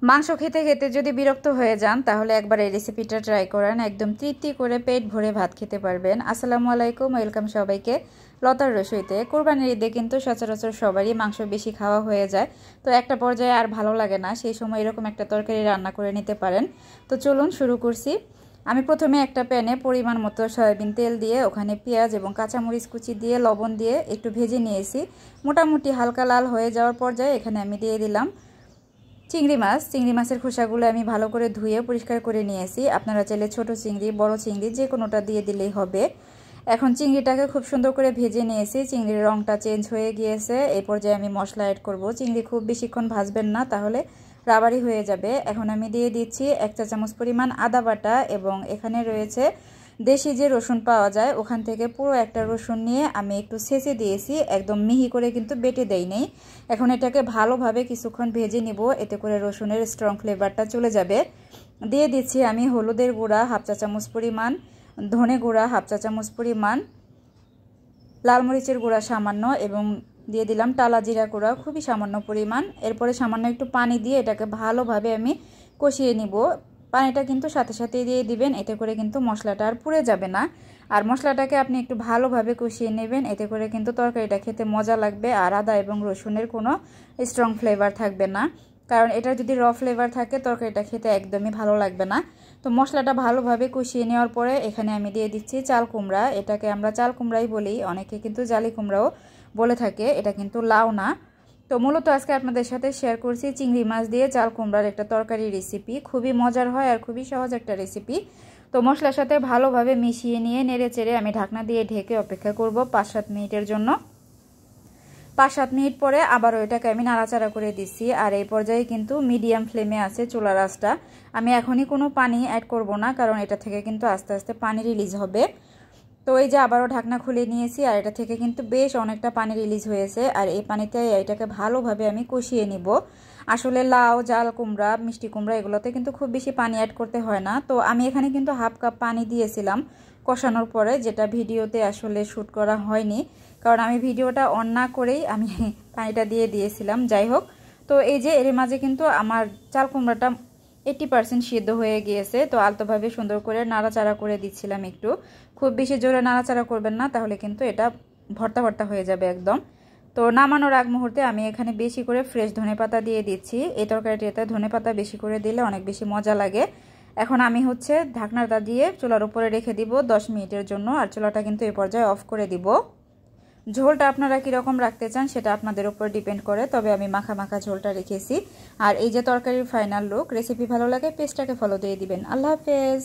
মাংস খেতে খেতে যদি বিরক্ত হয়ে যান তাহলে একবার এই রেসিপিটা ট্রাই করেন, একদম তৃপ্তি করে পেট ভরে ভাত খেতে পারবেন। আসসালামু আলাইকুম, ওয়েলকাম সবাইকে লতার রসইতে। কোরবানির ঈদে কিন্তু সচরাচর সবারই মাংস বেশি খাওয়া হয়ে যায়, তো একটা পর্যায়ে আর ভালো লাগে না, সেই সময় এরকম একটা তরকারি রান্না করে নিতে পারেন। তো চলুন শুরু করছি। আমি প্রথমে একটা প্যানে পরিমাণ মতো সয়াবিন তেল দিয়ে ওখানে পেঁয়াজ এবং কাঁচামরিচ কুচি দিয়ে লবণ দিয়ে একটু ভেজে নিয়েছি। মোটামুটি হালকা লাল হয়ে যাওয়ার পর্যায়ে এখানে আমি দিয়ে দিলাম চিংড়ি মাছ। চিংড়ি মাছের খোসাগুলো আমি ভালো করে ধুয়ে পরিষ্কার করে নিয়েছি। আপনারা চাইলে ছোট চিংড়ি, বড় চিংড়ি যে কোনোটা দিয়ে দিলেই হবে। এখন চিংড়িটাকে খুব সুন্দর করে ভেজে নিয়েছি, চিংড়ির রঙটা চেঞ্জ হয়ে গিয়েছে। এই পর্যায়ে আমি মশলা অ্যাড করব। চিংড়ি খুব বেশিক্ষণ ভাজবেন না, তাহলে রাবারি হয়ে যাবে। এখন আমি দিয়ে দিচ্ছি 1 চা চামচ পরিমাণ আদা বাটা, এবং এখানে রয়েছে দেশি যে রসুন পাওয়া যায় ওখান থেকে পুরো একটা রসুন নিয়ে আমি একটু ছেঁচে দিয়েছি, একদম মিহি করে কিন্তু বেটে দেই নেই। এখন এটাকে ভালোভাবে কিছুক্ষণ ভেজে নিব, এতে করে রসুনের স্ট্রং ফ্লেভারটা চলে যাবে। দিয়ে দিচ্ছি আমি হলুদের গুঁড়া 1/2 চা চামচ পরিমাণ, ধনে গুঁড়া 1/2 চা চামচ পরিমাণ, লাল মরিচের গুঁড়া সামান্য, এবং দিয়ে দিলাম টালা জিরা গুঁড়া খুবই সামান্য পরিমাণ। এরপরে সামান্য একটু পানি দিয়ে এটাকে ভালোভাবে আমি কষিয়ে নিব। পানিটা কিন্তু সাথে সাথে দিয়ে দিবেন, এতে করে কিন্তু মশলাটা আর পুড়ে যাবে না। আর মশলাটাকে আপনি একটু ভালোভাবে কষিয়ে নেবেন, এতে করে কিন্তু তরকারিটা খেতে মজা লাগবে। আর আদা এবং রসুনের কোনো স্ট্রং ফ্লেভার থাকবে না, কারণ এটা যদি র ফ্লেভার থাকে তরকারিটা খেতে একদমই ভালো লাগবে না। তো মশলাটা ভালোভাবে কষিয়ে নেওয়ার পরে এখানে আমি দিয়ে দিচ্ছি চাল কুমড়া। এটাকে আমরা চাল কুমড়াই বলি, অনেকে কিন্তু জালি কুমড়াও বলে থাকে, এটা কিন্তু লাউ না। তো মূলত আজকে আপনাদের সাথে শেয়ার করছি চিংড়ি মাছ দিয়ে চাল কুমড়ার একটা তরকারি রেসিপি। খুবই মজার হয় আর খুবই সহজ একটা রেসিপি। তো মশলার সাথে ভালোভাবে মিশিয়ে নিয়ে নেড়ে চেড়ে আমি ঢাকনা দিয়ে ঢেকে অপেক্ষা করব 5-7 মিনিটের জন্য। 5-7 মিনিট পরে আবারও এটাকে আমি নাড়াচাড়া করে দিচ্ছি। আর এই পর্যায়ে কিন্তু মিডিয়াম ফ্লেমে আছে চুলার আঁচটা। আমি এখনই কোনো পানি অ্যাড করব না, কারণ এটা থেকে কিন্তু আস্তে আস্তে পানি রিলিজ হবে। তো এই যে আবারও ঢাকনা খুলে নিয়েছি, আর এটা থেকে কিন্তু বেশ অনেকটা পানি রিলিজ হয়েছে। আর এই পানিতে এটাকে ভালোভাবে আমি কষিয়ে নিব। আসলে লাউ, জাল কুমড়া, মিষ্টি কুমড়া এগুলোতে কিন্তু খুব বেশি পানি অ্যাড করতে হয় না। তো আমি এখানে কিন্তু 1/2 কাপ পানি দিয়েছিলাম কষানোর পরে, যেটা ভিডিওতে আসলে শ্যুট করা হয়নি, কারণ আমি ভিডিওটা অন না করেই আমি পানিটা দিয়ে দিয়েছিলাম। যাই হোক, তো এই যে এর মাঝে কিন্তু আমার চাল কুমড়াটা 80% সিদ্ধ হয়ে গিয়েছে। তো আলতোভাবে সুন্দর করে নাড়াচাড়া করে দিচ্ছিলাম একটু, খুব বেশি জোরে নাড়াচাড়া করবেন না, তাহলে কিন্তু এটা ভর্তা ভর্তা হয়ে যাবে একদম। তো নামানোর আগ মুহূর্তে আমি এখানে বেশি করে ফ্রেশ ধনেপাতা দিয়ে দিচ্ছি। এই তরকারিটাতে ধনেপাতা বেশি করে দিলে অনেক বেশি মজা লাগে। এখন আমি ঢাকনাটা দিয়ে চুলার উপরে রেখে দিব 10 মিনিটের জন্য। আর চুলাটা কিন্তু এই পর্যায়ে অফ করে দিব। ঝোলটা আপনারা কীরকম রাখতে চান সেটা আপনাদের উপর ডিপেন্ড করে, তবে আমি মাখা মাখা ঝোলটা রেখেছি। আর এই যে তরকারির ফাইনাল লুক। রেসিপি ভালো লাগে পেজটাকে ফলো দিয়ে দিবেন। আল্লাহ হাফেজ।